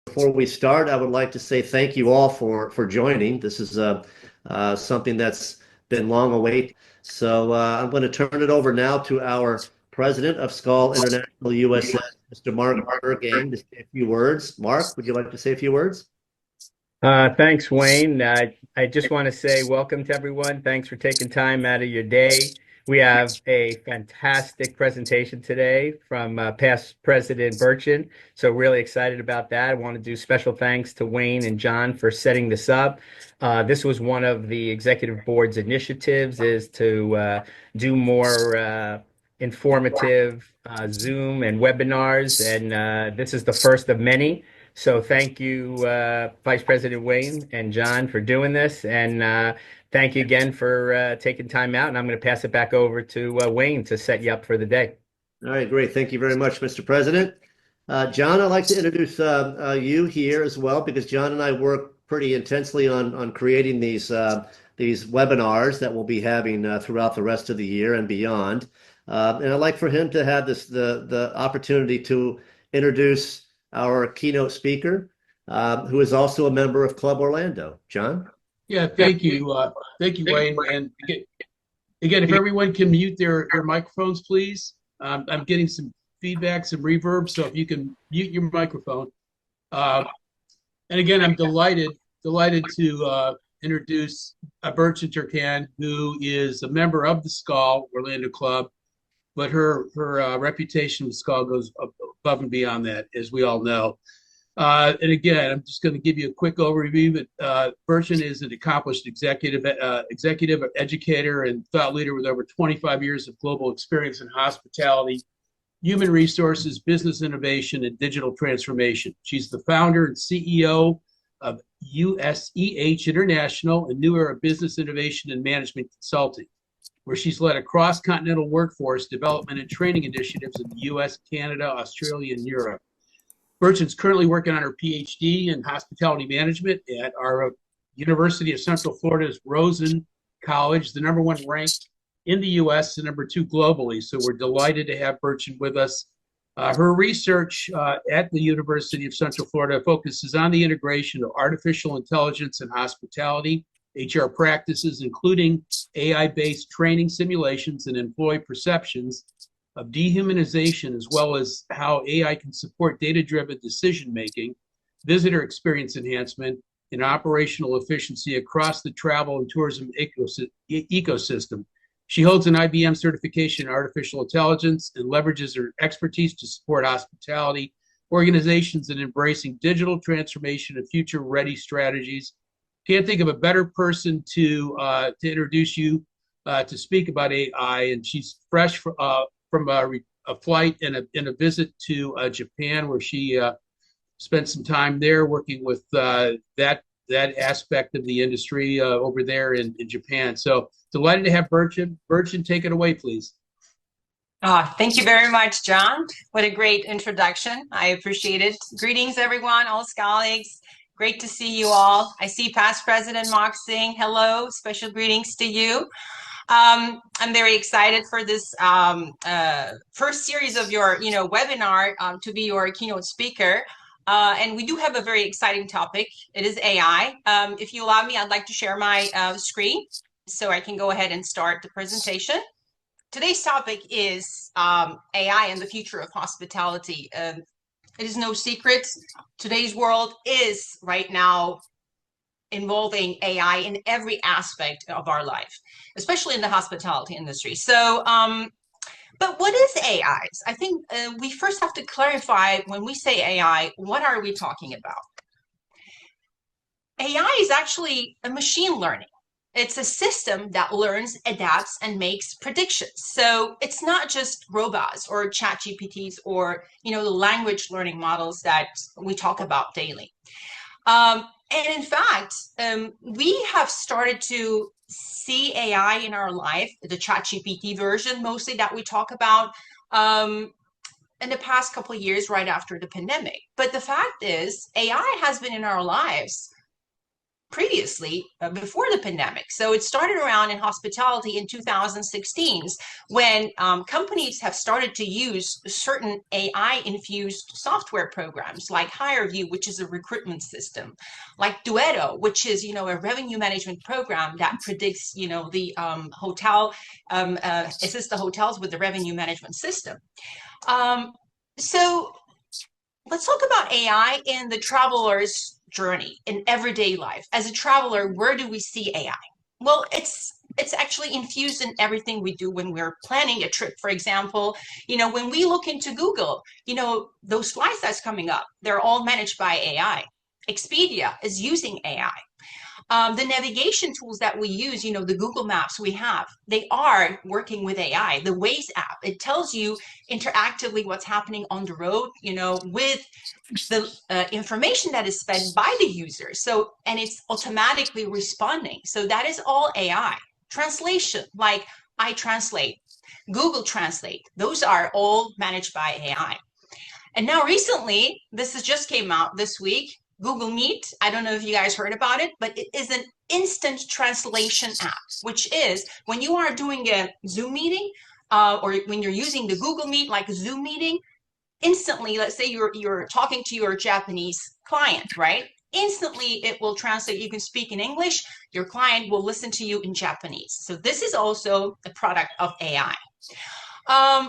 Before we start, I would like to say thank you all for joining. This is something that's been long awaited. So I'm going to turn it over now to our president of Skål International USEH, Mr. Mark Burgain, to say a few words. Mark, would you like to say a few words? Thanks, Wayne. I just want to say welcome to everyone. Thanks for taking time out of your day. We have a fantastic presentation today from past President Burcin. So really excited about that. I want to do special thanks to Wayne and John for setting this up. This was one of the executive board's initiatives, is to do more informative Zoom and webinars. And this is the first of many. So thank you, Vice President Wayne and John, for doing this. And thank you again for taking time out. And I'm going to pass it back over to Wayne to set you up for the day. All right, great. Thank you very much, Mr. President. John, I'd like to introduce you here as well, because John and I work pretty intensely on creating these webinars that we'll be having throughout the rest of the year and beyond. And I'd like for him to have the opportunity to introduce our keynote speaker, who is also a member of Club Orlando. John? Yeah, thank you. Thank you, Wayne. And again, if everyone can mute their microphones, please. I'm getting some feedback, some reverb, so if you can mute your microphone. And again, I'm delighted to introduce Burçin Türkkan, who is a member of the Skal Orlando Club, but her reputation with Skal goes above and beyond that, as we all know. And again, I'm just going to give you a quick overview. But Burcin is an accomplished executive, educator, and thought leader with over 25 years of global experience in hospitality, human resources, business innovation, and digital transformation. She's the founder and CEO of USEH International, a new era business innovation and management consulting, where she's led a cross-continental workforce development and training initiatives in the US, Canada, Australia, and Europe. Burcin's currently working on her Ph.D. in hospitality management at our University of Central Florida's Rosen College, the #1 ranked in the US and #2 globally. So we're delighted to have Burcin with us. Her research at the University of Central Florida focuses on the integration of artificial intelligence and hospitality, HR practices, including AI-based training simulations and employee perceptions of dehumanization, as well as how AI can support data-driven decision-making, visitor experience enhancement, and operational efficiency across the travel and tourism ecosystem. She holds an IBM certification in artificial intelligence and leverages her expertise to support hospitality organizations in embracing digital transformation and future-ready strategies. Can't think of a better person to introduce you to speak about AI, and she's fresh from a flight and a visit to Japan, where she spent some time there working with that aspect of the industry over there in Japan. So delighted to have Burcin. Burcin, take it away, please. Thank you very much, John. What a great introduction. I appreciate it. Greetings, everyone, all colleagues. Great to see you all. I see past President Mark saying hello. Special greetings to you. I'm very excited for this first series of your webinar to be your keynote speaker. And we do have a very exciting topic. It is AI. If you allow me, I'd like to share my screen so I can go ahead and start the presentation. Today's topic is AI and the future of hospitality. It is no secret, today's world is right now involving AI in every aspect of our life, especially in the hospitality industry. So, but what is AI? I think we first have to clarify, when we say AI, what are we talking about? AI is actually a machine learning. It's a system that learns, adapts, and makes predictions. So it's not just robots or chat GPTs or the language learning models that we talk about daily. And in fact, we have started to see AI in our life, the ChatGPT version mostly that we talk about, in the past couple of years right after the pandemic. But the fact is, AI has been in our lives previously, before the pandemic. So it started around in hospitality in 2016 when companies have started to use certain AI-infused software programs like HireVue, which is a recruitment system, like Duetto, which is, a revenue management program that predicts, the hotel, assists the hotels with the revenue management system. So let's talk about AI in the traveler's journey in everyday life. As a traveler, where do we see AI? Well, it's actually infused in everything we do when we're planning a trip. For example, when we look into Google, those flights that's coming up, they're all managed by AI. Expedia is using AI. The navigation tools that we use, the Google Maps we have, they are working with AI. The Waze app, it tells you interactively what's happening on the road, with the information that is fed by the user. So, and it's automatically responding. So that is all AI. Translation, like iTranslate, Google Translate, those are all managed by AI. And now recently, this just came out this week, Google Meet. I don't know if you guys heard about it, but it is an instant translation app, which is when you are doing a Zoom meeting, or when you're using the Google Meet like a Zoom meeting, instantly, let's say you're talking to your Japanese client, right? Instantly, it will translate. You can speak in English, your client will listen to you in Japanese. So this is also a product of AI.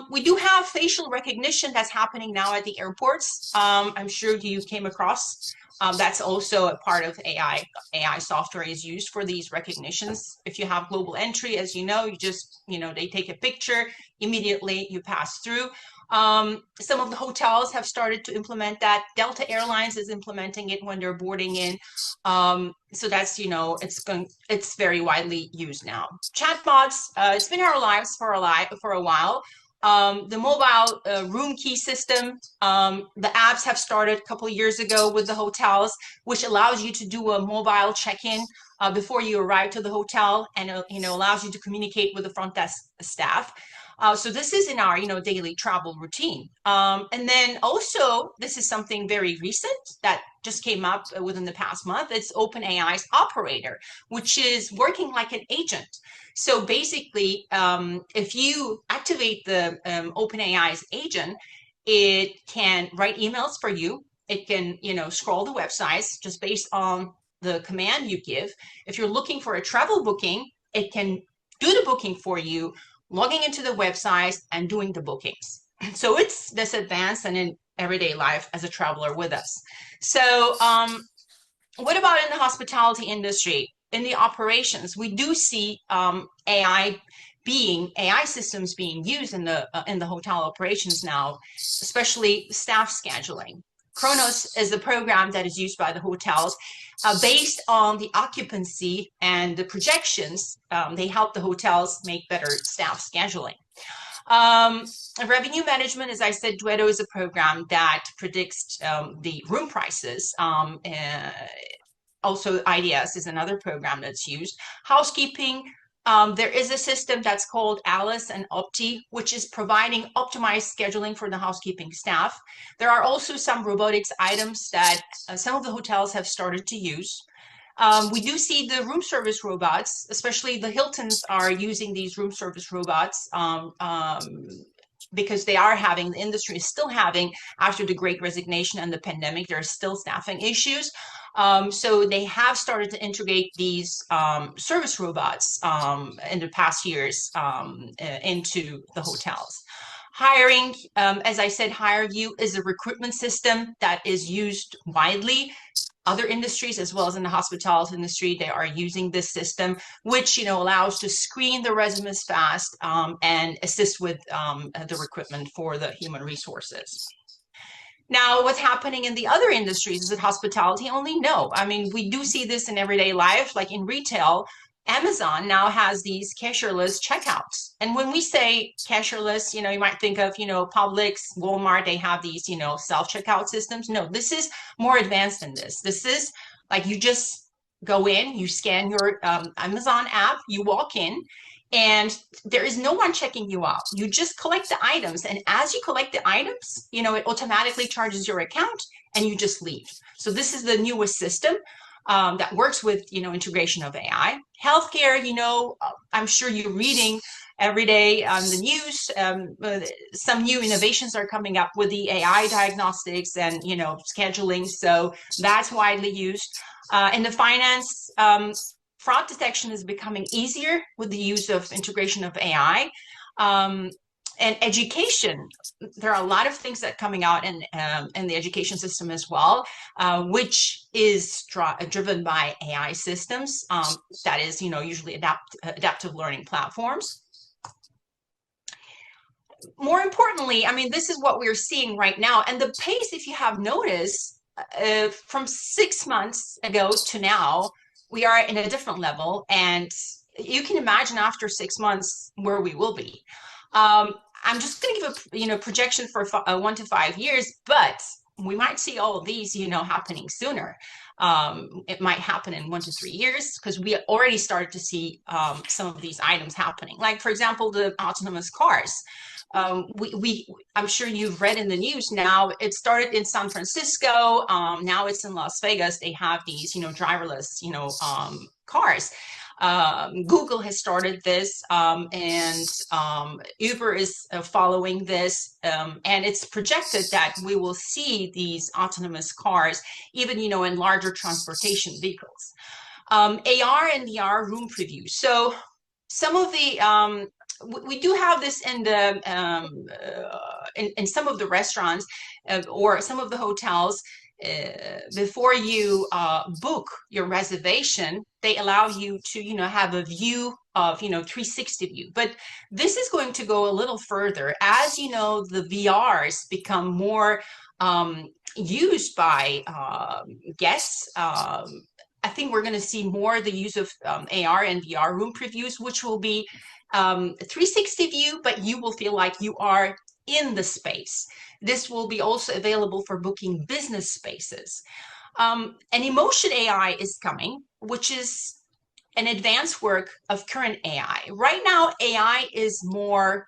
We do have facial recognition that's happening now at the airports. I'm sure you came across. That's also a part of AI. AI software is used for these recognitions. If you have global entry, as you know, they take a picture, immediately you pass through. Some of the hotels have started to implement that. Delta Airlines is implementing it when they're boarding in. So that's, it's very widely used now. Chatbots, it's been in our lives for a while. The mobile room key system, the apps have started a couple of years ago with the hotels, which allows you to do a mobile check-in before you arrive to the hotel, and allows you to communicate with the front desk staff. So this is in our daily travel routine. And then also, this is something very recent that just came up within the past month. It's OpenAI's Operator, which is working like an agent. So basically, if you activate the OpenAI's agent, it can write emails for you. It can, scroll the websites just based on the command you give. If you're looking for a travel booking, it can do the booking for you, logging into the website and doing the bookings. So it's this advanced and in everyday life as a traveler with us. So what about in the hospitality industry? In the operations, we do see AI systems being used in the hotel operations now, especially staff scheduling. Kronos is a program that is used by the hotels based on the occupancy and the projections. They help the hotels make better staff scheduling. Revenue management, as I said, Duetto is a program that predicts the room prices. Also, IDS is another program that's used. Housekeeping, there is a system that's called Alice and Opti, which is providing optimized scheduling for the housekeeping staff. There are also some robotics items that some of the hotels have started to use. We do see the room service robots, especially the Hiltons are using these room service robots because the industry is still having, after the Great Resignation and the pandemic, there are still staffing issues. So they have started to integrate these service robots in the past years into the hotels. Hiring, as I said, HireVue is a recruitment system that is used widely. Other industries, as well as in the hospitality industry, they are using this system, which allows to screen the resumes fast and assist with the recruitment for the human resources. Now, what's happening in the other industries? Is it hospitality only? No. I mean, we do see this in everyday life, like in retail. Amazon now has these cashierless checkouts. And when we say cashierless, you might think of, Publix, Walmart, they have these, self-checkout systems. No, this is more advanced than this. This is like you just go in, you scan your Amazon app, you walk in, and there is no one checking you out. You just collect the items, and as you collect the items, you know, it automatically charges your account, and you just leave. So this is the newest system that works with, you know, integration of AI. Healthcare, you know, I'm sure you're reading every day on the news. Some new innovations are coming up with the AI diagnostics and, you know, scheduling. So that's widely used. In the finance, fraud detection is becoming easier with the use of integration of AI. And education, there are a lot of things that are coming out in the education system as well, which is driven by AI systems. That is, you know, usually adaptive learning platforms. More importantly, I mean, this is what we're seeing right now. And the pace, if you have noticed, from 6 months ago to now, we are in a different level. And you can imagine after 6 months where we will be. I'm just going to give a, you know, projection for 1 to 5 years, but we might see all of these, you know, happening sooner. It might happen in 1 to 3 years because we already started to see some of these items happening. Like, for example, the autonomous cars. I'm sure you've read in the news now, it started in San Francisco. Now it's in Las Vegas. They have these, you know, driverless, you know, cars. Google has started this, and Uber is following this, and it's projected that we will see these autonomous cars even, you know, in larger transportation vehicles. AR and VR room previews. So some of the we do have this in the in some of the restaurants or some of the hotels. Before you book your reservation, they allow you to, you know, have a view of, you know, 360 view. But this is going to go a little further. As you know, the VRs become more used by guests. I think we're going to see more the use of AR and VR room previews, which will be 360 view, but you will feel like you are in the space. This will be also available for booking business spaces. And emotion AI is coming, which is an advanced work of current AI. Right now, AI is more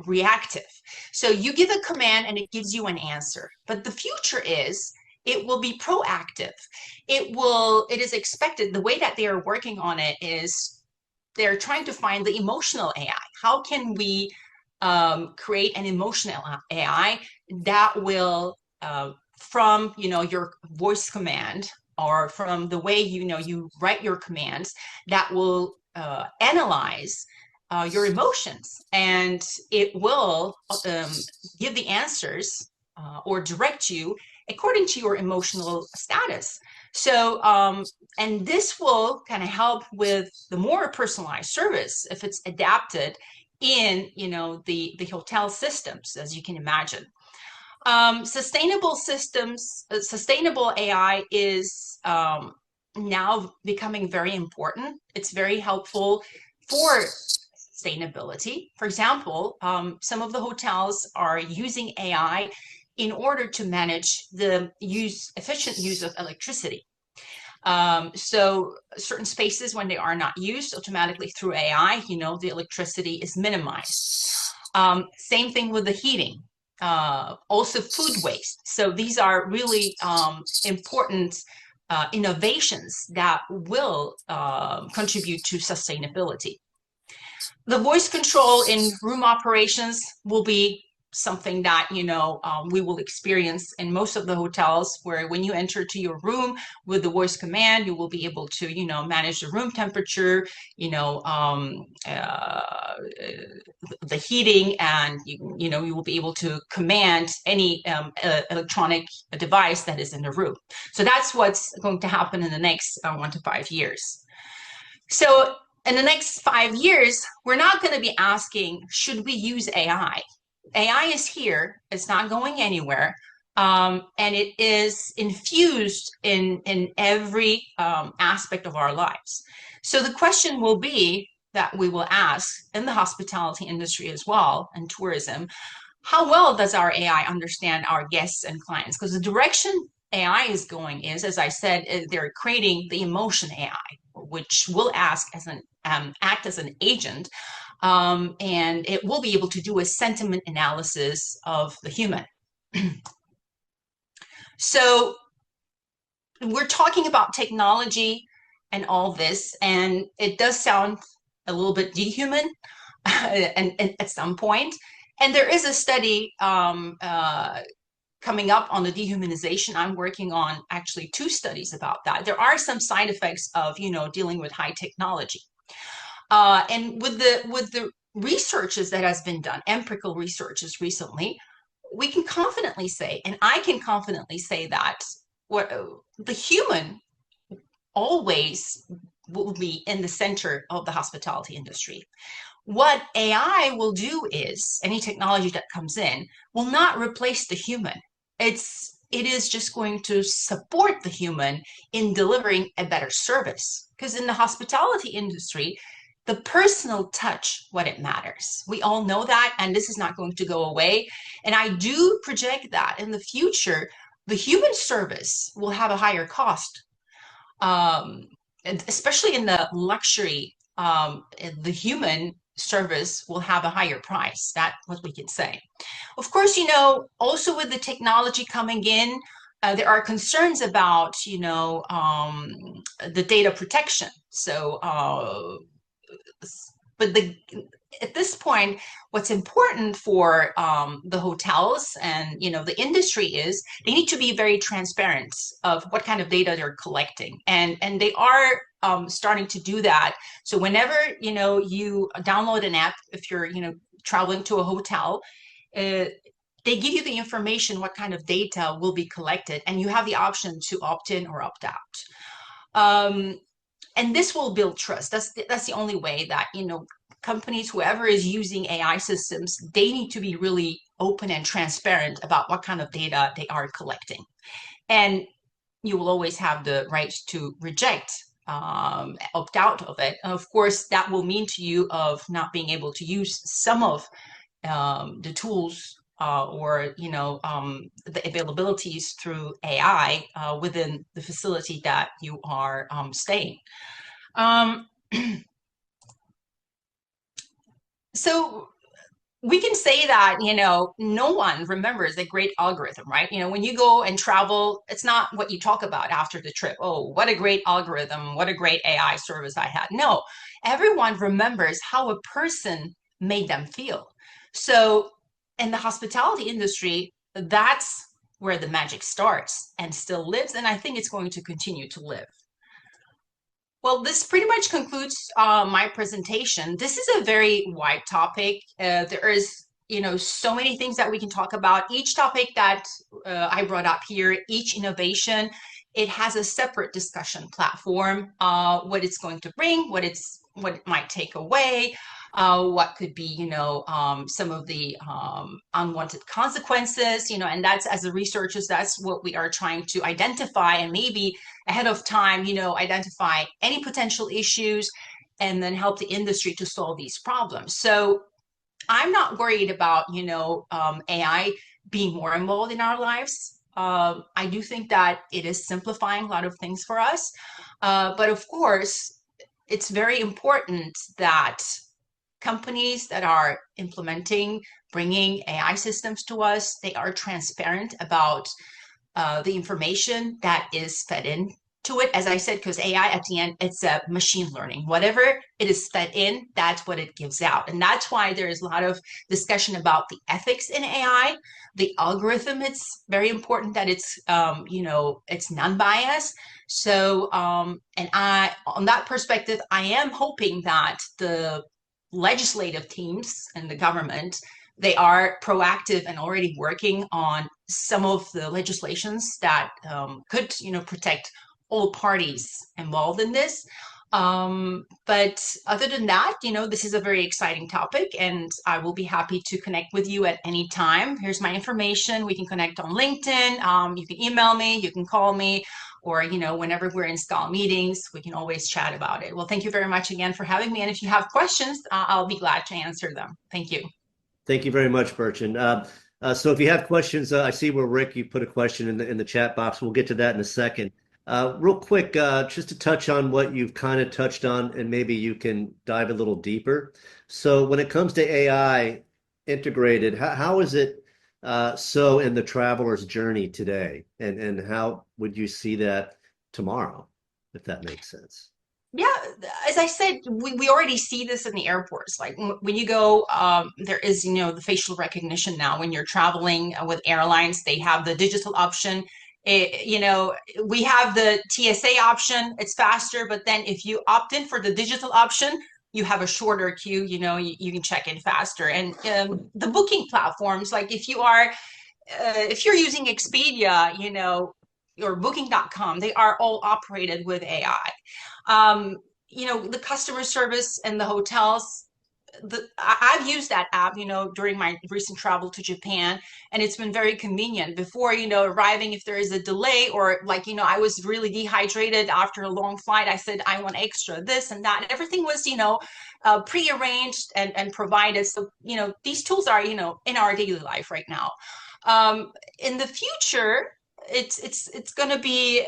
reactive. So you give a command and it gives you an answer. But the future is it will be proactive. It is expected, the way that they are working on it is they're trying to find the emotional AI. How can we create an emotional AI that will, from, you know, your voice command or from the way, you know, you write your commands, that will analyze your emotions, and it will give the answers or direct you according to your emotional status. So, and this will kind of help with the more personalized service if it's adapted in, you know, the hotel systems, as you can imagine. Sustainable systems, sustainable AI is now becoming very important. It's very helpful for sustainability. For example, some of the hotels are using AI in order to manage the efficient use of electricity. So certain spaces, when they are not used automatically through AI, you know, the electricity is minimized. Same thing with the heating. Also food waste. So these are really important innovations that will contribute to sustainability. The voice control in room operations will be something that, you know, we will experience in most of the hotels, where when you enter to your room with the voice command, you will be able to, you know, manage the room temperature, you know, the heating, and you know, you will be able to command any electronic device that is in the room. So that's what's going to happen in the next 1 to 5 years. So in the next 5 years, we're not going to be asking, should we use AI? AI is here, it's not going anywhere, and it is infused in every aspect of our lives. So the question will be that we will ask in the hospitality industry as well, and tourism, how well does our AI understand our guests and clients? Because the direction AI is going is, as I said, they're creating the emotion AI, which will act as an agent, and it will be able to do a sentiment analysis of the human. So we're talking about technology and all this, and it does sound a little bit dehuman and at some point. And there is a study coming up on the dehumanization. I'm working on actually 2 studies about that. There are some side effects of, dealing with high technology. And with the researches that has been done, empirical researches recently, we can confidently say, and I can confidently say that what the human always will be in the center of the hospitality industry. What AI will do is, any technology that comes in will not replace the human. It is just going to support the human in delivering a better service. Because in the hospitality industry, the personal touch, what it matters. We all know that, and this is not going to go away. And I do project that in the future, the human service will have a higher cost, especially in the luxury. The human service will have a higher price. That's what we can say. Of course, also with the technology coming in, there are concerns about, the data protection. So, but at this point, what's important for the hotels and the industry is they need to be very transparent of what kind of data they're collecting, and they are starting to do that. So whenever you download an app, if you're traveling to a hotel, they give you the information what kind of data will be collected, and you have the option to opt in or opt out. And this will build trust. That's the only way that companies, whoever is using AI systems, they need to be really open and transparent about what kind of data they are collecting. And you will always have the right to reject, opt out of it. And of course, that will mean to you of not being able to use some of the tools or the availabilities through AI within the facility that you are staying. So we can say that no one remembers a great algorithm, right? When you go and travel, it's not what you talk about after the trip. Oh, what a great algorithm, what a great AI service I had. No, everyone remembers how a person made them feel. So in the hospitality industry, that's where the magic starts and still lives, and I think it's going to continue to live. Well, this pretty much concludes my presentation. This is a very wide topic. There is, so many things that we can talk about. Each topic that I brought up here, each innovation, it has a separate discussion platform, what it's going to bring, what it might take away, what could be, some of the unwanted consequences, and that's, as the researchers, that's what we are trying to identify, and maybe ahead of time, identify any potential issues and then help the industry to solve these problems. So I'm not worried about, AI being more involved in our lives. I do think that it is simplifying a lot of things for us. But of course, it's very important that companies that are implementing, bringing AI systems to us, they are transparent about the information that is fed in to it. As I said, because AI at the end, it's a machine learning. Whatever it is fed in, that's what it gives out. And that's why there is a lot of discussion about the ethics in AI. The algorithm, it's very important that it's, it's non-biased. So, and on that perspective, I am hoping that the legislative teams and the government, they are proactive and already working on some of the legislations that could, protect all parties involved in this. But other than that, this is a very exciting topic, and I will be happy to connect with you at any time. Here's my information. We can connect on LinkedIn. You can email me, you can call me, or, whenever we're in Skal meetings, we can always chat about it. Well, thank you very much again for having me. And if you have questions, I'll be glad to answer them. Thank you. Thank you very much, Burçin. So if you have questions, I see where Rick, you put a question in the chat box. We'll get to that in a second. Real quick, just to touch on what you've kind of touched on, and maybe you can dive a little deeper. So when it comes to AI integrated, how is it so in the traveler's journey today? And how would you see that tomorrow, if that makes sense? Yeah, as I said, we already see this in the airports. Like when you go, there is, the facial recognition now. When you're traveling with airlines, they have the digital option. We have the TSA option. It's faster, but then if you opt in for the digital option, you have a shorter queue. You can check in faster. And the booking platforms, like if you're using Expedia, or Booking.com, they are all operated with AI. The customer service and the hotels, I've used that app, during my recent travel to Japan, and it's been very convenient. Before, arriving, if there is a delay or like, I was really dehydrated after a long flight, I said, I want extra this and that. And everything was, prearranged and provided. So, these tools are, in our daily life right now. In the future, it's going to be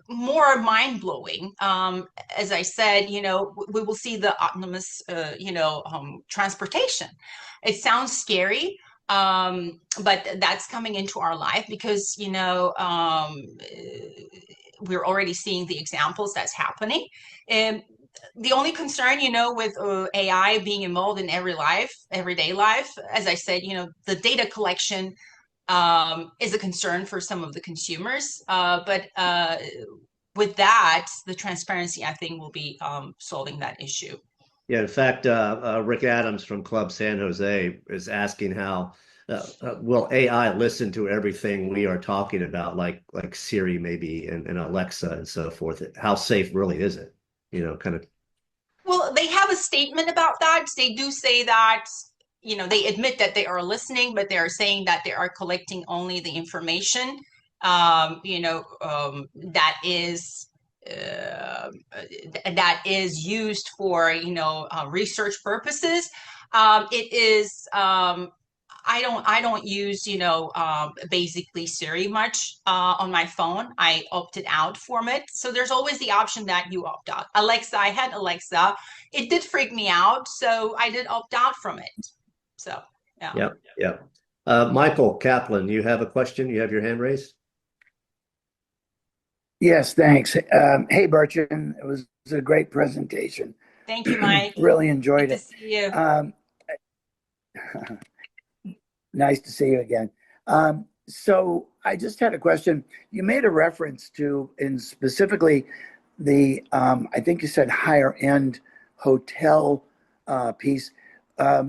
more mind-blowing. As I said, we will see the autonomous, transportation. It sounds scary, but that's coming into our life because, we're already seeing the examples that's happening. And the only concern, with AI being involved in everyday life, as I said, the data collection is a concern for some of the consumers. But with that, the transparency, I think, will be solving that issue. Yeah, in fact, Rick Adams from Club San Jose is asking how will AI listen to everything we are talking about, like Siri maybe and Alexa and so forth. How safe really is it? Kind of. Well, they have a statement about that. They do say that, they admit that they are listening, but they are saying that they are collecting only the information, that is used for, research purposes. It is, I don't use, basically Siri much on my phone. I opted out from it. So there's always the option that you opt out. Alexa, I had Alexa. It did freak me out, so I did opt out from it. So, yeah. Yep, yep. Michael Kaplan, you have a question? You have your hand raised? Yes, thanks. Hey, Burcin, it was a great presentation. Thank you, Mike. Really enjoyed Good it. to see you. Nice to see you again. So I just had a question. You made a reference to, and specifically the, I think you said higher end hotel piece.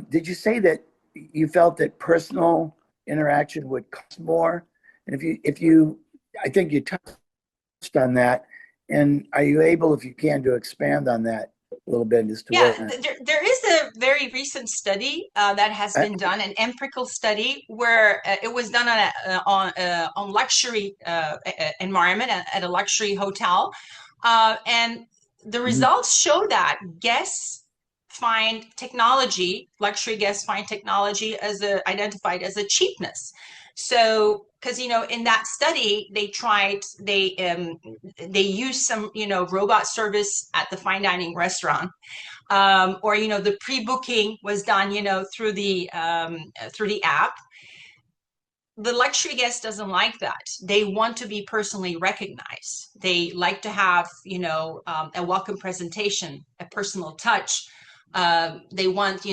Did you say that you felt that personal interaction would cost more? And if you, I think you touched on that. And are you able, if you can, to expand on that a little bit as to Yeah, there is a very recent study that has been done, an empirical study where it was done on luxury environment at a luxury hotel, and the results show that luxury guests find technology identified as a cheapness. So, because in that study they used some robot service at the fine dining restaurant, or the pre-booking was done through the app. The luxury guest doesn't like that. They want to be personally recognized. They like to have a welcome presentation, a personal touch. They want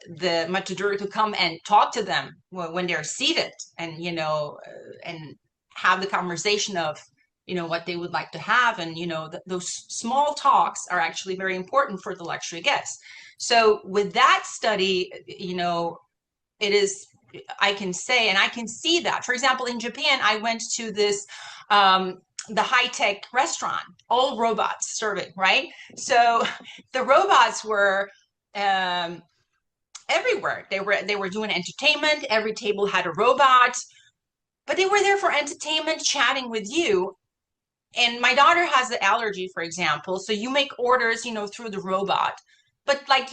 the matador to come and talk to them when they're seated, and and have the conversation of what they would like to have. And those small talks are actually very important for the luxury guests. So with that study, it is, I can say, and I can see that, for example, in Japan, I went to this the high-tech restaurant, all robots serving, right? So the robots were everywhere. They were doing entertainment. Every table had a robot, but they were there for entertainment, chatting with you. And my daughter has an allergy, for example, so you make orders through the robot, but like,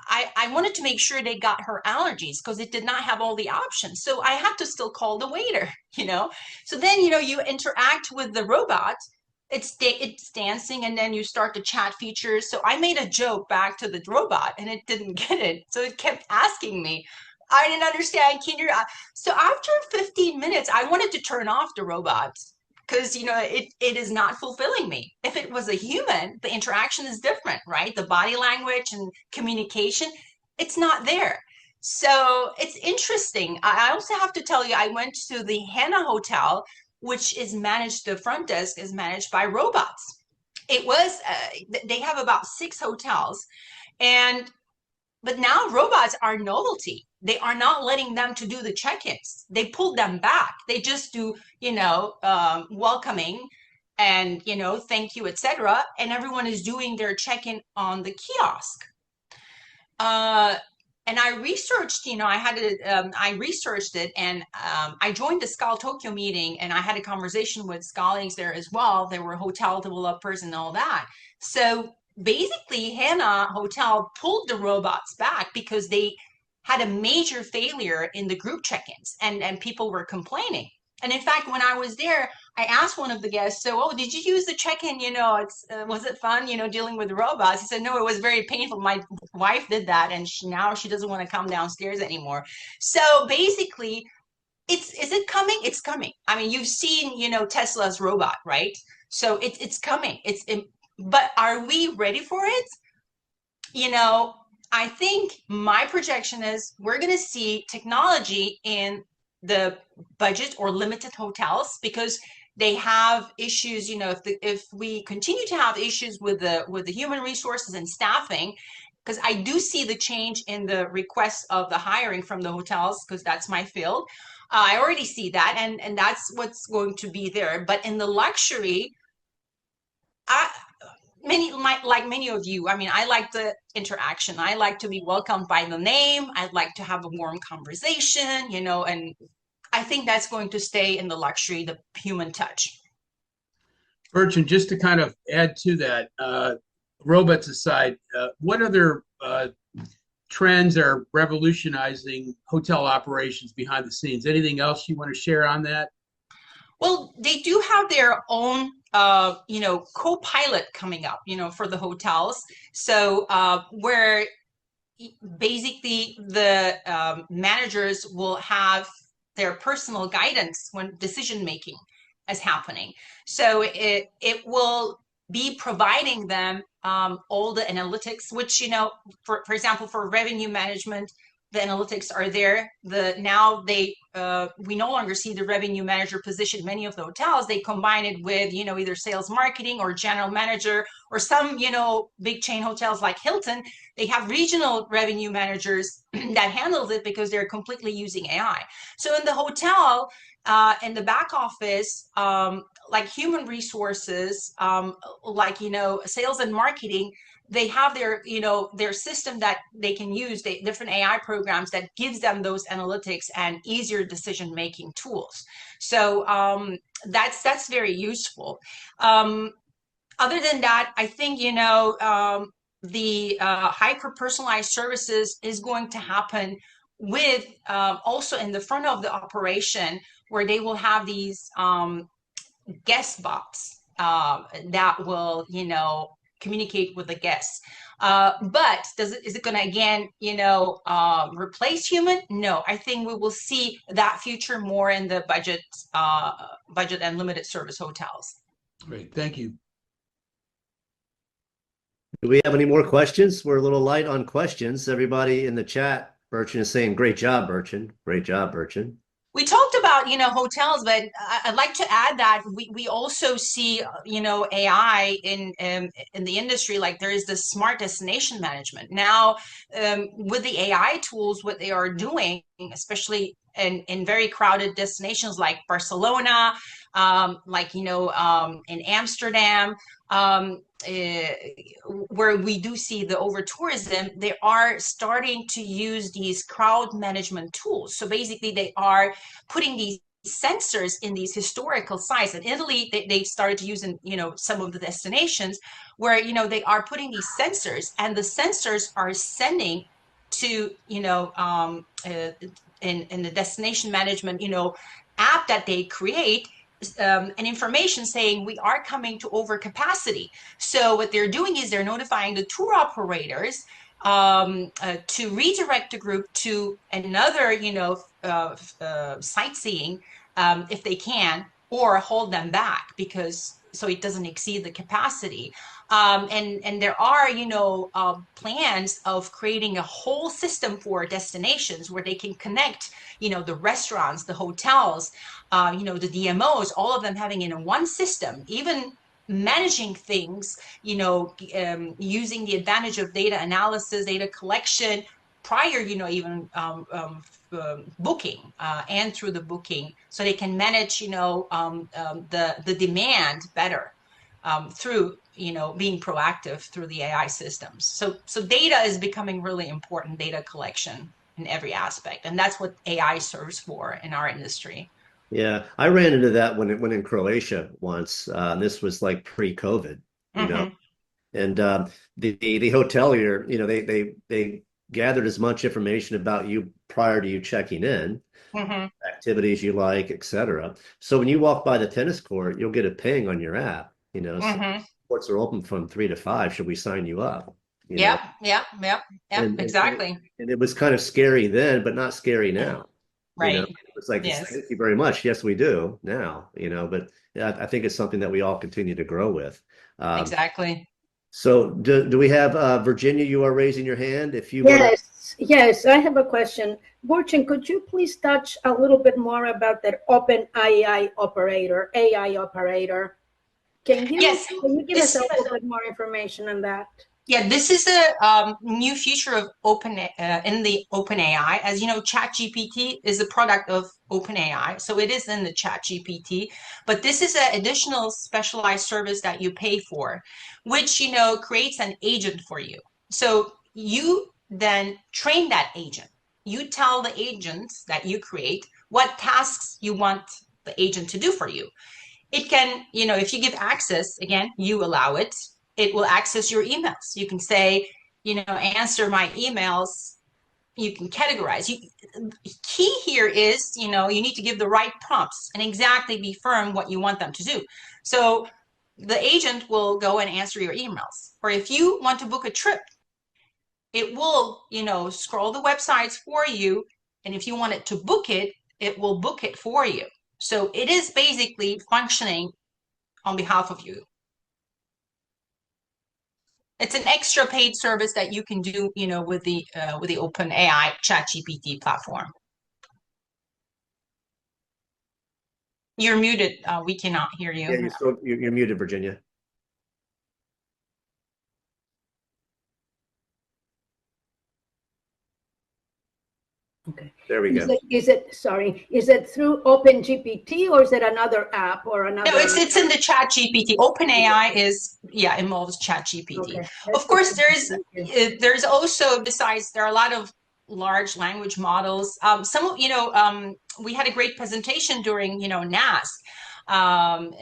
I wanted to make sure they got her allergies because it did not have all the options. So I had to still call the waiter, So then, you interact with the robot. It's dancing, and then you start the chat features. So I made a joke back to the robot, and it didn't get it. So it kept asking me. I didn't understand. So after 15 minutes, I wanted to turn off the robot because it is not fulfilling me. If it was a human, the interaction is different, right? The body language and communication, it's not there. So it's interesting. I also have to tell you, I went to the Hannah Hotel, which is managed, the front desk is managed by robots. They have about 6 hotels, and but now robots are novelty. They are not letting them to do the check-ins. They pulled them back. They just do, welcoming and, thank you, etc. And everyone is doing their check-in on the kiosk. And I researched, I researched it, and I joined the Skal Tokyo meeting, and I had a conversation with colleagues there as well. There were hotel developers and all that. So basically, Hannah Hotel pulled the robots back because they had a major failure in the group check-ins, and people were complaining. And in fact, when I was there, I asked one of the guests, so, oh, did you use the check-in? Was it fun, dealing with robots? He said, no, it was very painful. My wife did that, and now she doesn't want to come downstairs anymore. So basically, is it coming? It's coming. I mean, you've seen, Tesla's robot, right? So it's coming. But are we ready for it? I think my projection is we're going to see technology in the budget or limited hotels because they have issues. If we continue to have issues with the human resources and staffing, because I do see the change in the requests of the hiring from the hotels, because that's my field. I already see that, and that's what's going to be there. But in the luxury, like many of you, I mean, I like the interaction. I like to be welcomed by the name. I'd like to have a warm conversation, and I think that's going to stay in the luxury, the human touch. Burcin, just to kind of add to that, robots aside, what other trends are revolutionizing hotel operations behind the scenes? Anything else you want to share on that? Well, they do have their own, co-pilot coming up, for the hotels. So where basically the managers will have their personal guidance when decision making is happening. So it will be providing them all the analytics, which, for example, for revenue management, the analytics are there. We no longer see the revenue manager position. Many of the hotels, they combine it with, either sales marketing or general manager, or some, big chain hotels like Hilton, they have regional revenue managers that handles it because they're completely using AI. So in the hotel, in the back office, like human resources, sales and marketing, they have their system that they can use, different AI programs that gives them those analytics and easier decision-making tools. So that's very useful. Other than that, I think, the hyper-personalized services is going to happen with also in the front of the operation, where they will have these guest bots that will, communicate with the guests. But is it going to again, replace human? No, I think we will see that future more in the budget and limited service hotels. Great, thank you. Do we have any more questions? We're a little light on questions. Everybody in the chat, Burcin is saying, great job, Burcin. Great job, Burcin. We talked about, hotels, but I'd like to add that we also see, AI in the industry. Like there is this smart destination management. Now, with the AI tools, what they are doing, especially in very crowded destinations like Barcelona, in Amsterdam, where we do see the over tourism, they are starting to use these crowd management tools. So basically they are putting these sensors in these historical sites. In Italy, they started using, some of the destinations where, they are putting these sensors, and the sensors are sending to, in the destination management, app that they create, an information saying we are coming to overcapacity. So what they're doing is they're notifying the tour operators to redirect the group to another, sightseeing if they can, or hold them back because so it doesn't exceed the capacity. And there are, plans of creating a whole system for destinations where they can connect, the restaurants, the hotels, the DMOs, all of them having in one system, even managing things, using the advantage of data analysis, data collection prior, even booking and through the booking, so they can manage, the demand better through, being proactive through the AI systems. So data is becoming really important, data collection in every aspect, and that's what AI serves for in our industry. Yeah, I ran into that when in Croatia once. This was like pre-COVID, Mm-hmm. and the hotelier, they gathered as much information about you prior to you checking in, Mm-hmm. activities you like, etc. So when you walk by the tennis court, you'll get a ping on your app, so Mm-hmm. courts are open from 3 to 5. Should we sign you up? Yep, yep, yep, yep, And, and exactly. and it was kind of scary then, but not scary now. Right. It's like, Yes. thank you very much. Yes, we do now, but yeah, I think it's something that we all continue to grow with. Um, Exactly. so do we have Virginia, you are raising your hand. If you want to, Yes, I have a question. Burçin, could you please touch a little bit more about that open AI operator? Yes. Can you give us This, a little bit more information on that? yeah, this is a new feature of in the OpenAI. As you know, ChatGPT is a product of OpenAI, so it is in the ChatGPT. But this is an additional specialized service that you pay for, which creates an agent for you. So you then train that agent. You tell the agents that you create what tasks you want the agent to do for you. It can, if you give access, again, you allow it, it will access your emails. You can say, answer my emails. You can categorize. Key here is, you need to give the right prompts and exactly be firm what you want them to do. So the agent will go and answer your emails. Or if you want to book a trip, it will, scroll the websites for you. And if you want it to book it, it will book it for you. So it is basically functioning on behalf of you. It's an extra paid service that you can do, with the OpenAI ChatGPT platform. You're muted. We cannot hear you. yeah, you're muted, Virginia. Okay. There we go. Is it through OpenGPT or is it another app or another? No, it's in the ChatGPT. OpenAI involves ChatGPT. Okay. Of course, there's also, besides, there are a lot of large language models. We had a great presentation during, NAS. And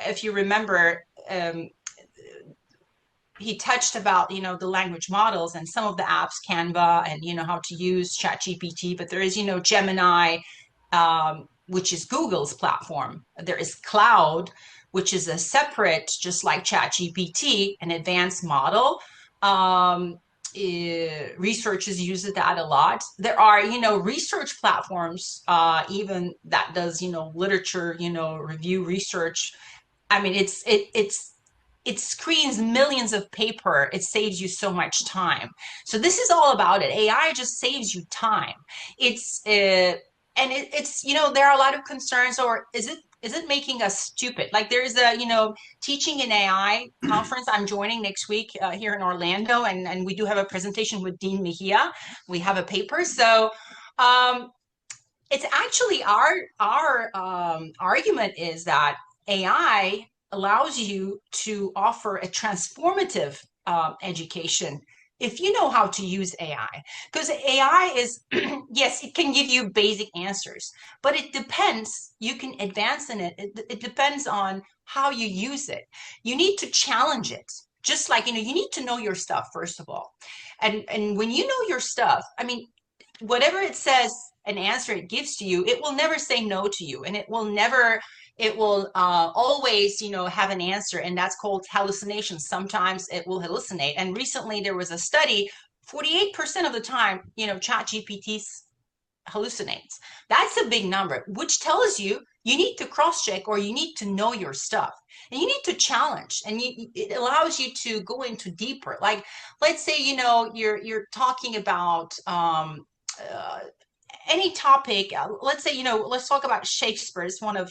if you remember, he touched about, the language models and some of the apps, Canva, and, how to use ChatGPT. But there is, Gemini, which is Google's platform. There is Cloud, which is a separate, just like ChatGPT, an advanced model. Researchers use that a lot. There are, research platforms, even that does, literature, review research. I mean, it screens millions of paper. It saves you so much time. So this is all about it. AI just saves you time. It's there are a lot of concerns, or is it making us stupid? Like there's a, teaching in AI conference I'm joining next week here in Orlando, and we do have a presentation with Dean Mejia. We have a paper. So it's actually our argument is that AI allows you to offer a transformative education if you know how to use AI. Because AI is, yes, it can give you basic answers, but it depends. You can advance in it. It depends on how you use it. You need to challenge it. Just like, you need to know your stuff, first of all. And when you know your stuff, I mean, whatever it says, an answer it gives to you, it will never say no to you. And it will always, have an answer, and that's called hallucination. Sometimes it will hallucinate. And recently there was a study, 48% of the time, ChatGPT hallucinates. That's a big number, which tells you need to cross-check, or you need to know your stuff, and you need to challenge, and it allows you to go into deeper. Like, let's say, you're talking about any topic. Let's say, let's talk about Shakespeare. It's one of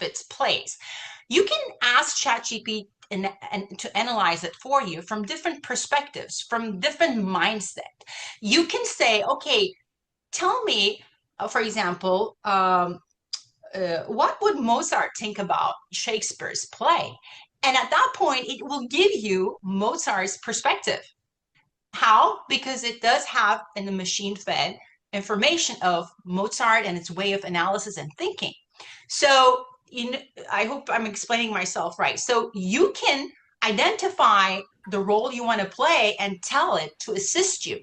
its plays. You can ask ChatGPT and to analyze it for you from different perspectives, from different mindset. You can say, okay, tell me, for example, what would Mozart think about Shakespeare's play? And at that point, it will give you Mozart's perspective. How? Because it does have in the machine-fed information of Mozart and its way of analysis and thinking. So I hope I'm explaining myself right. So you can identify the role you want to play and tell it to assist you.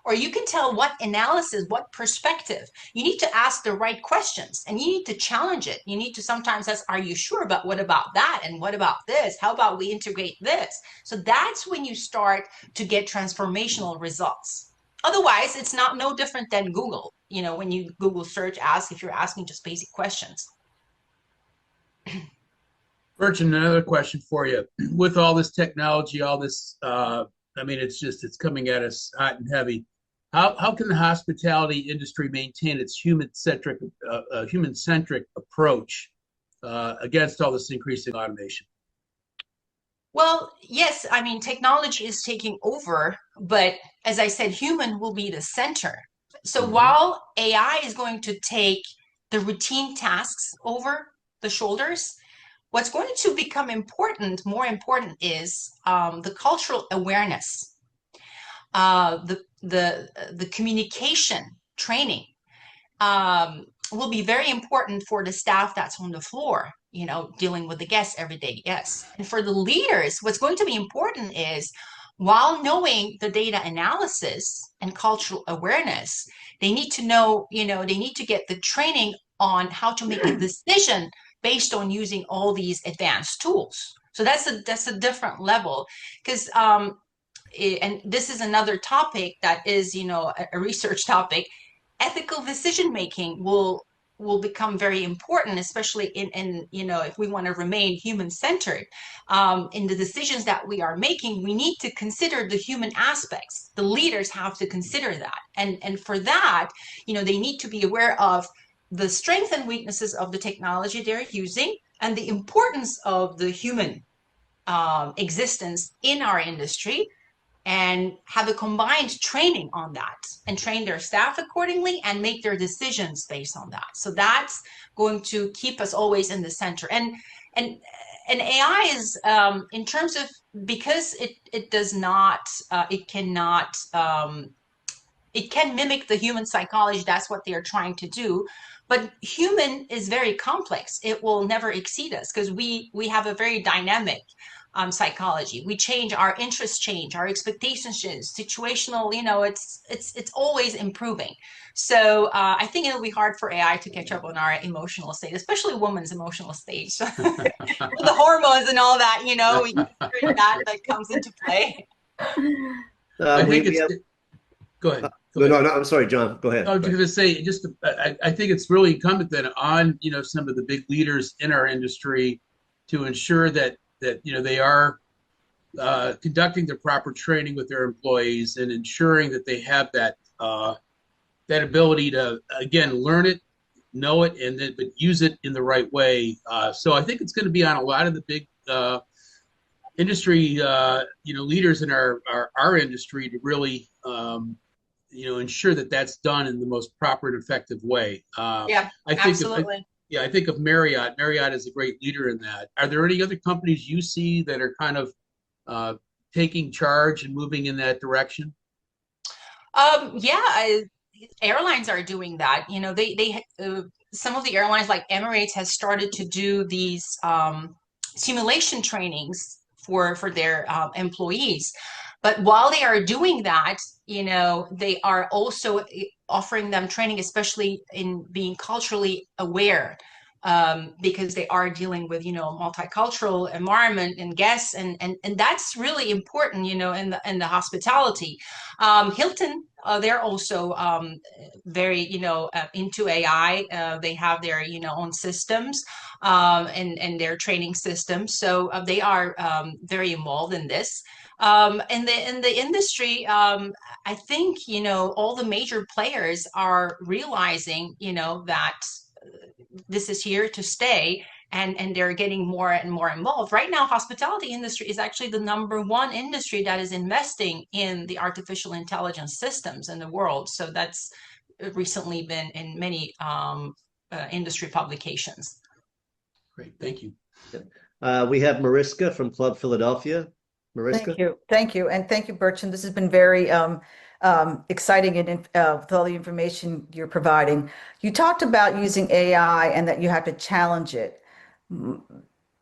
Or you can tell what analysis, what perspective. You need to ask the right questions, and you need to challenge it. You need to sometimes ask, are you sure about what about that? And what about this? How about we integrate this? So that's when you start to get transformational results. Otherwise, it's no different than Google. When you Google search, if you're asking just basic questions. Burcin, another question for you. With all this technology, all this, it's coming at us hot and heavy. How can the hospitality industry maintain its human-centric approach against all this increasing automation? Well, yes, technology is taking over, but as I said, human will be the center. So while AI is going to take the routine tasks over the shoulders, what's going to become more important is the cultural awareness, the communication training will be very important for the staff that's on the floor, dealing with the guests, everyday guests. And for the leaders, what's going to be important is, while knowing the data analysis and cultural awareness, they need to know, they need to get the training on how to make a decision based on using all these advanced tools. So that's a different level, because and this is another topic that is, a research topic. Ethical decision making will become very important, especially in if we want to remain human centered in the decisions that we are making. We need to consider the human aspects. The leaders have to consider that, and for that, they need to be aware of the strengths and weaknesses of the technology they're using, and the importance of the human existence in our industry, and have a combined training on that, and train their staff accordingly and make their decisions based on that. So that's going to keep us always in the center. And AI is in terms of, because it does not, it cannot, it can mimic the human psychology. That's what they are trying to do. But human is very complex. It will never exceed us, because we have a very dynamic psychology. We change, our interests change, our expectations change, situational, it's always improving. So I think it'll be hard for AI to catch up on our emotional state, especially women's emotional state. The hormones and all that, that comes into play. I think go ahead. No, I'm sorry, John. Go ahead. I was going to say, I think it's really incumbent then on some of the big leaders in our industry to ensure that they are conducting the proper training with their employees, and ensuring that they have that ability to, again, learn it, know it, and then but use it in the right way. So I think it's going to be on a lot of the big industry leaders in our industry to really ensure that that's done in the most proper and effective way. Yeah, absolutely. I think of Marriott. Marriott is a great leader in that. Are there any other companies you see that are kind of taking charge and moving in that direction? Yeah, airlines are doing that. You know, some of the airlines like Emirates has started to do these simulation trainings for their employees. But while they are doing that, you know, they are also offering them training, especially in being culturally aware, because they are dealing with, you know, multicultural environment and guests, and that's really important, you know, in the hospitality. Hilton, they're also very, you know, into AI. They have their, you know, own systems and their training systems, so they are very involved in this. In the industry, I think, you know, all the major players are realizing, you know, that this is here to stay, and they're getting more and more involved. Right now, hospitality industry is actually the #1 industry that is investing in the artificial intelligence systems in the world. So that's recently been in many industry publications. Great, thank you. We have Mariska from Club Philadelphia. Mariska? Thank you, and thank you, Burcin. This has been very exciting and with all the information you're providing. You talked about using AI and that you have to challenge it.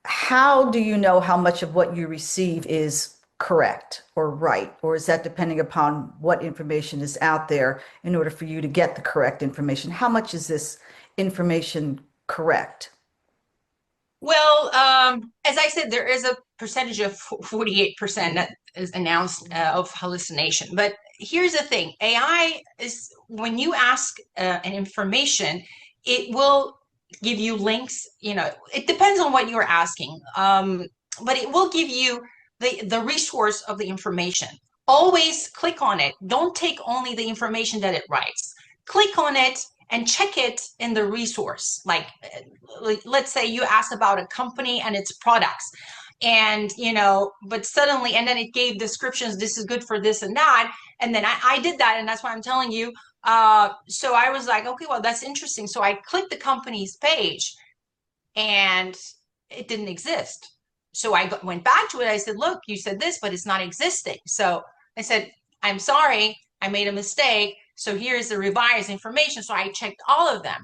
How do you know how much of what you receive is correct or right, or is that depending upon what information is out there in order for you to get the correct information? How much is this information correct? Well, as I said, there is a percentage of 48% that is announced of hallucination. But here's the thing, AI is, when you ask an information, it will give you links. You know, it depends on what you're asking, but it will give you the resource of the information. Always click on it. Don't take only the information that it writes. Click on it and check it in the resource. Like let's say you asked about a company and its products, and you know, but suddenly, and then it gave descriptions, this is good for this and that, and then I did that, and that's why I'm telling you. So I was like, okay, well, that's interesting. So I clicked the company's page and it didn't exist. So I went back to it. I said, look, you said this, but it's not existing. So I said, I'm sorry, I made a mistake. So here's the revised information. So I checked all of them.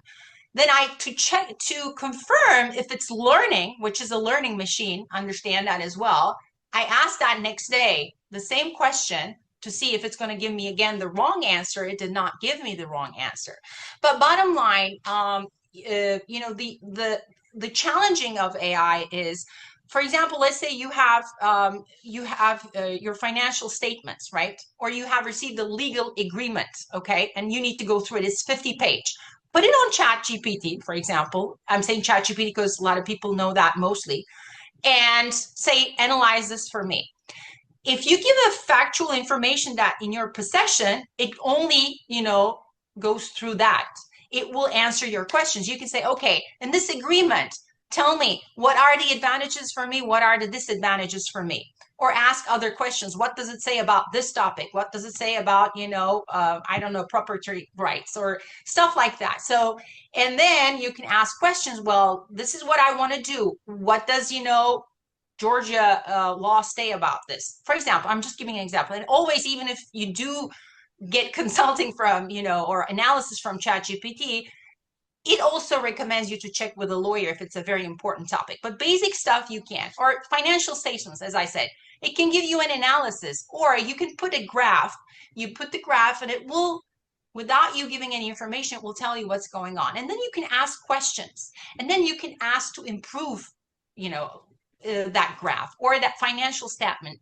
Then to confirm if it's learning, which is a learning machine, understand that as well. I asked that next day, the same question, to see if it's going to give me again the wrong answer. It did not give me the wrong answer. But bottom line, you know, the challenging of AI is, for example, let's say you have your financial statements, right? Or you have received a legal agreement, okay? And you need to go through it. It's 50-page. Put it on ChatGPT, for example. I'm saying ChatGPT because a lot of people know that mostly. And say, analyze this for me. If you give a factual information that in your possession, it only, you know, goes through that. It will answer your questions. You can say, okay, in this agreement, tell me, what are the advantages for me? What are the disadvantages for me? Or ask other questions. What does it say about this topic? What does it say about, you know, I don't know, property rights or stuff like that. So, and then you can ask questions. Well, this is what I want to do. What does, you know, Georgia law say about this? For example, I'm just giving an example. And always, even if you do get consulting from, you know, or analysis from ChatGPT, it also recommends you to check with a lawyer if it's a very important topic. But basic stuff you can. Or financial statements, as I said, it can give you an analysis, or you can put a graph. You put the graph and it will, without you giving any information, it will tell you what's going on. And then you can ask questions, and then you can ask to improve, you know, that graph or that financial statement.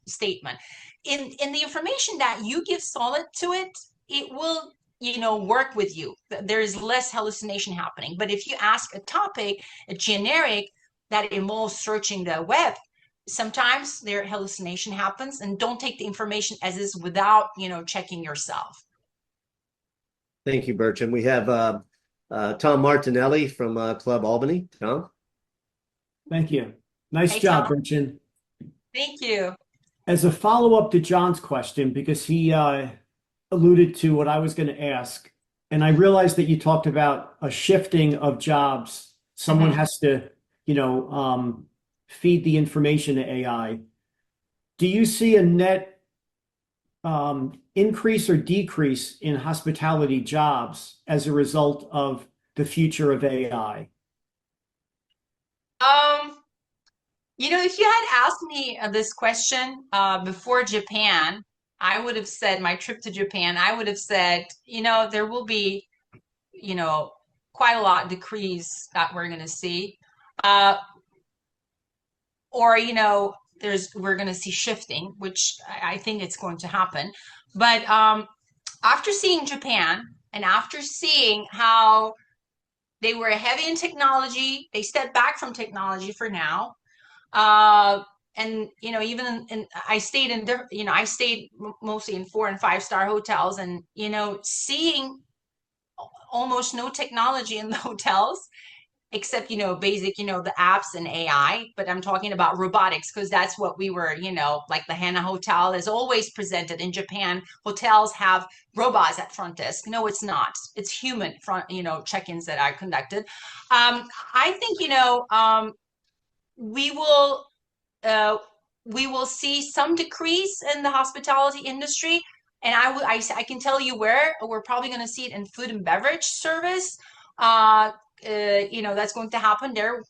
In the information that you give solid to it, it will, you know, work with you. There's less hallucination happening. But if you ask a topic, a generic that involves searching the web, sometimes their hallucination happens. And don't take the information as is without, you know, checking yourself. Thank you, Burcin. We have Tom Martinelli from Club Albany. Tom? Thank you. Nice Hey, job, Tom. Burcin. Thank you. As a follow-up to John's question, because he alluded to what I was going to ask, and I realized that you talked about a shifting of jobs. Someone has to, you know, feed the information to AI. do you see a net increase or decrease in hospitality jobs as a result of the future of AI? If you had asked me this question before Japan, I would have said my trip to Japan, I would have said, there will be, quite a lot decrease that we're going to see. Or, we're going to see shifting, which I think it's going to happen. But after seeing Japan and after seeing how they were heavy in technology, they stepped back from technology for now. And even I stayed mostly in 4- and 5-star hotels, and seeing almost no technology in the hotels except basic the apps and AI, but I'm talking about robotics because that's what we were like the Hana Hotel is always presented in Japan. Hotels have robots at front desk. No, it's not. It's human front check-ins that are conducted. I think we will see some decrease in the hospitality industry, and I can tell you where we're probably going to see it in food and beverage service. That's going to happen there.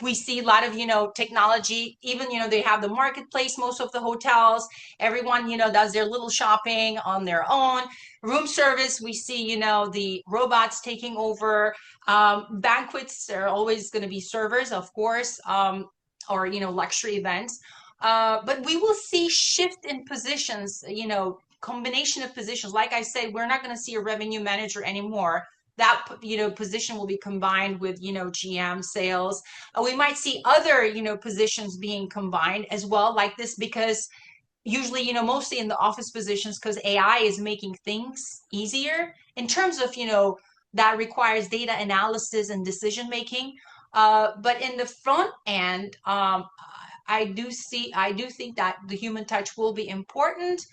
We see a lot of technology. Even they have the marketplace. Most of the hotels, everyone does their little shopping on their own. Room service, we see the robots taking over. Banquets are always going to be servers, of course, or luxury events. But we will see shift in positions. Combination of positions. Like I said, we're not going to see a revenue manager anymore. That position will be combined with GM sales. We might see other positions being combined as well, like this, because usually mostly in the office positions, because AI is making things easier in terms of that requires data analysis and decision making. But in the front end, I do think that the human touch will be important,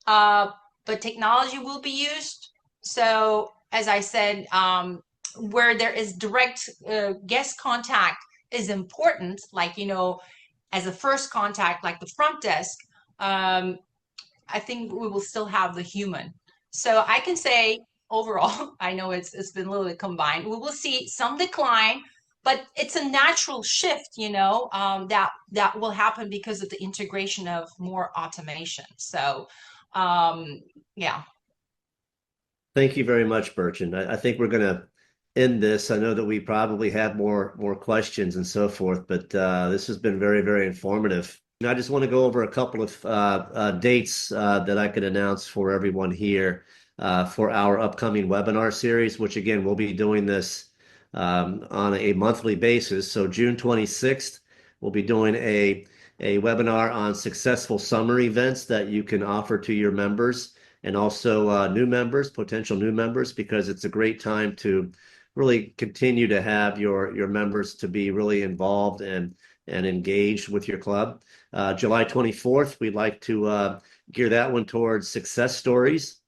but technology will be used. So as I said, where there is direct guest contact is important, like, as a first contact, like the front desk, I think we will still have the human. So I can say overall, I know it's been a little bit combined. We will see some decline, but it's a natural shift, that will happen because of the integration of more automation. So, yeah. Thank you very much, Burcin. I think we're going to end this. I know that we probably have more questions and so forth, but this has been very, very informative. And I just want to go over a couple of dates that I could announce for everyone here for our upcoming webinar series, which again, we'll be doing this on a monthly basis. So June 26th, we'll be doing a webinar on successful summer events that you can offer to your members, and also new members, potential new members, because it's a great time to really continue to have your members to be really involved and engaged with your club. July 24th, we'd like to gear that one towards success stories.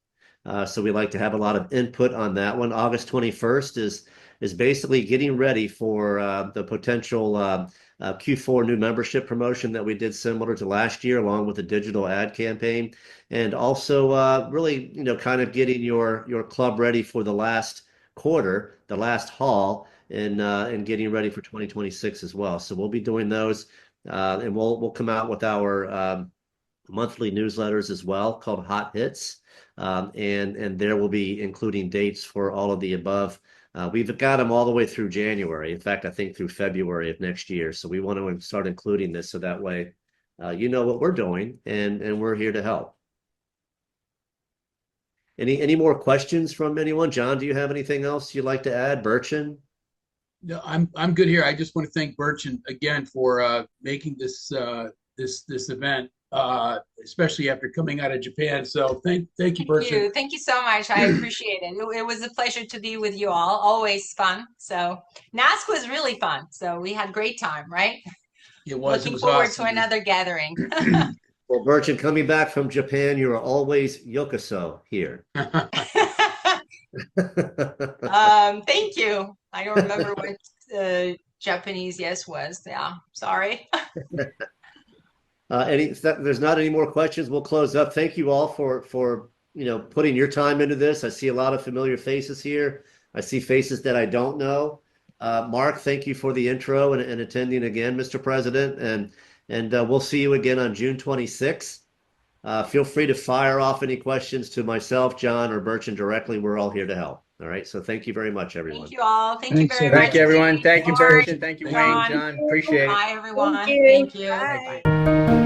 So we like to have a lot of input on that one. August 21st is basically getting ready for the potential Q4 new membership promotion that we did similar to last year, along with a digital ad campaign, and also really kind of getting your club ready for the last quarter, the last haul, and getting ready for 2026 as well. So we'll be doing those, and we'll come out with our monthly newsletters as well, called Hot Hits, and there will be including dates for all of the above. We've got them all the way through January. In fact, I think through February of next year. So we want to start including this so that way you know what we're doing, and we're here to help. Any more questions from anyone? John, do you have anything else you'd like to add? Burcin? No, I'm good here. I just want to thank Burcin again for making this this event, especially after coming out of Japan. So thank you, Burcin. Thank you so much. I appreciate it. It was a pleasure to be with you all. Always fun. So NASC was really fun. So we had a great time, right? It was. Looking It was forward awesome. to another gathering. Well, Burcin, coming back from Japan, you are always yokoso here. Thank you. I don't remember what Japanese yes was. Yeah, sorry. There's not any more questions. We'll close up. Thank you all for putting your time into this. I see a lot of familiar faces here. I see faces that I don't know. Mark, thank you for the intro and attending again, Mr. President. And we'll see you again on June 26th. Feel free to fire off any questions to myself, John, or Burcin directly. We're all here to help. All right. So thank you very much, everyone. Thank you all. Thank you Thanks, very much. Thank you, everyone. Thank you, Mark, Burcin. Thank you, Wayne, John. John. Appreciate it. Bye, everyone. Thank you. Thank you. Bye. Bye.